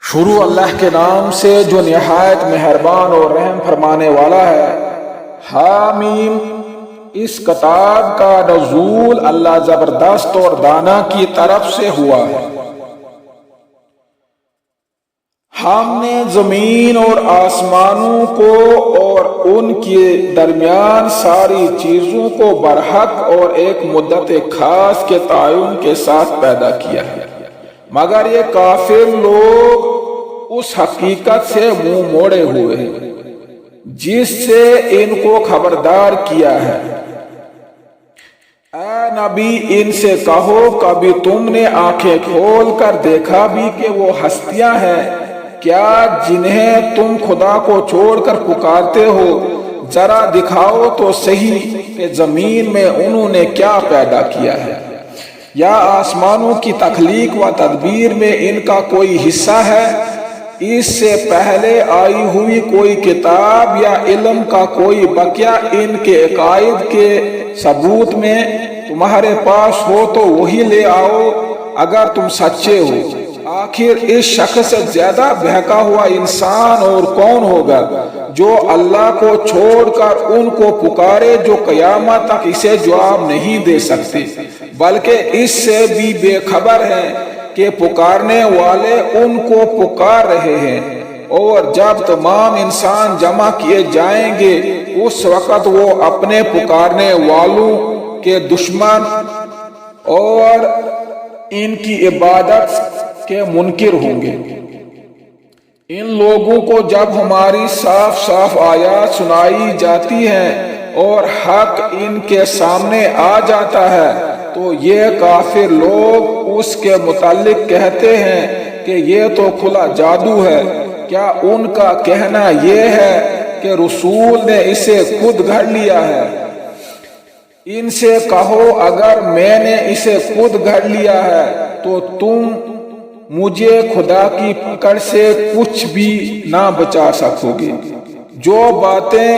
شروع اللہ کے نام سے جو نہایت مہربان اور رحم فرمانے والا ہے۔ حامیم، اس کتاب کا نزول اللہ زبردست اور دانا کی طرف سے ہوا ہے۔ ہم نے زمین اور آسمانوں کو اور ان کے درمیان ساری چیزوں کو برحق اور ایک مدت خاص کے تعین کے ساتھ پیدا کیا ہے، مگر یہ کافر لوگ اس حقیقت سے منہ موڑے ہوئے ہیں جس سے ان کو خبردار کیا ہے۔ اے نبی، ان سے کہو، کبھی تم نے آنکھیں کھول کر دیکھا بھی کہ وہ ہستیاں ہیں کیا جنہیں تم خدا کو چھوڑ کر پکارتے ہو؟ ذرا دکھاؤ تو صحیح کہ زمین میں انہوں نے کیا پیدا کیا ہے، یا آسمانوں کی تخلیق و تدبیر میں ان کا کوئی حصہ ہے؟ اس سے پہلے آئی ہوئی کوئی کتاب یا علم کا کوئی بقیہ ان کے عقائد کے ثبوت میں تمہارے پاس ہو تو وہی لے آؤ اگر تم سچے ہو۔ آخر اس شخص سے زیادہ بہکا ہوا انسان اور کون ہوگا جو اللہ کو چھوڑ کر ان کو پکارے جو قیامت تک اسے جواب نہیں دے سکتے، بلکہ اس سے بھی بے خبر ہیں کہ پکارنے والے ان کو پکار رہے ہیں، اور جب تمام انسان جمع کیے جائیں گے اس وقت وہ اپنے پکارنے والوں کے دشمن اور ان کی عبادت کے منکر ہوں گے۔ ان لوگوں کو جب ہماری صاف صاف آیات سنائی جاتی ہیں اور حق ان کے سامنے آ جاتا ہے تو یہ کافر لوگ اس کے متعلق کہتے ہیں کہ یہ تو کھلا جادو ہے۔ کیا ان کا کہنا یہ ہے کہ رسول نے اسے خود گھڑ لیا ہے؟ ان سے کہو، اگر میں نے اسے خود گھڑ لیا ہے تو تم مجھے خدا کی پکڑ سے کچھ بھی نہ بچا سکو گے۔ جو باتیں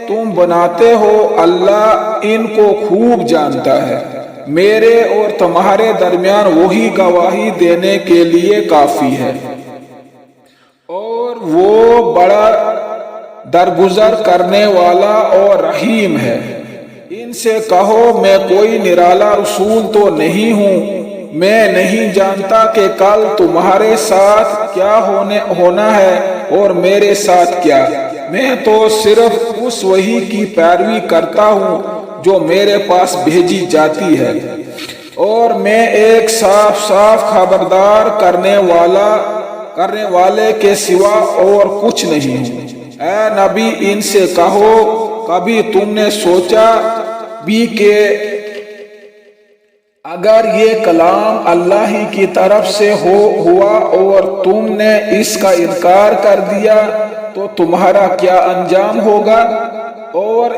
تم بناتے ہو اللہ ان کو خوب جانتا ہے، میرے اور تمہارے درمیان وہی گواہی دینے کے لیے کافی ہے، اور وہ بڑا درگزر کرنے والا اور رحیم ہے۔ ان سے کہو، میں کوئی نرالا رسول تو نہیں ہوں، میں نہیں جانتا کہ کل تمہارے ساتھ کیا ہونا ہے اور میرے ساتھ کیا۔ میں تو صرف اس وحی کی پیروی کرتا ہوں جو میرے پاس بھیجی جاتی ہے، اور میں ایک صاف صاف خبردار کرنے والے کے سوا اور کچھ نہیں ہوں۔ اے نبی، ان سے کہو، کبھی تم نے سوچا بھی کہ اگر یہ کلام اللہ ہی کی طرف سے ہوا اور تم نے اس کا انکار کر دیا تو تمہارا کیا انجام ہوگا؟ اور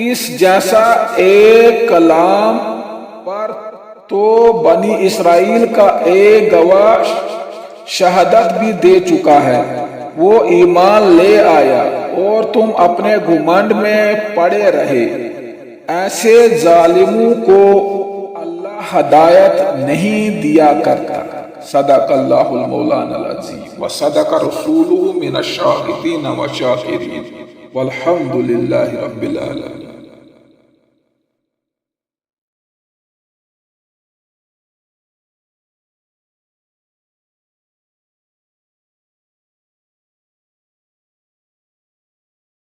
اس جیسا ایک کلام پر تو بنی اسرائیل کا ایک گواہ شہادت بھی دے چکا ہے، وہ ایمان لے آیا اور تم اپنے گھمنڈ میں پڑے رہے۔ ایسے ظالموں کو اللہ ہدایت نہیں دیا کرتا۔ صدق اللہ المولانا العظیم وصدق رسولہ من الشاہدین والشاکرین والحمد للہ رب العالمین۔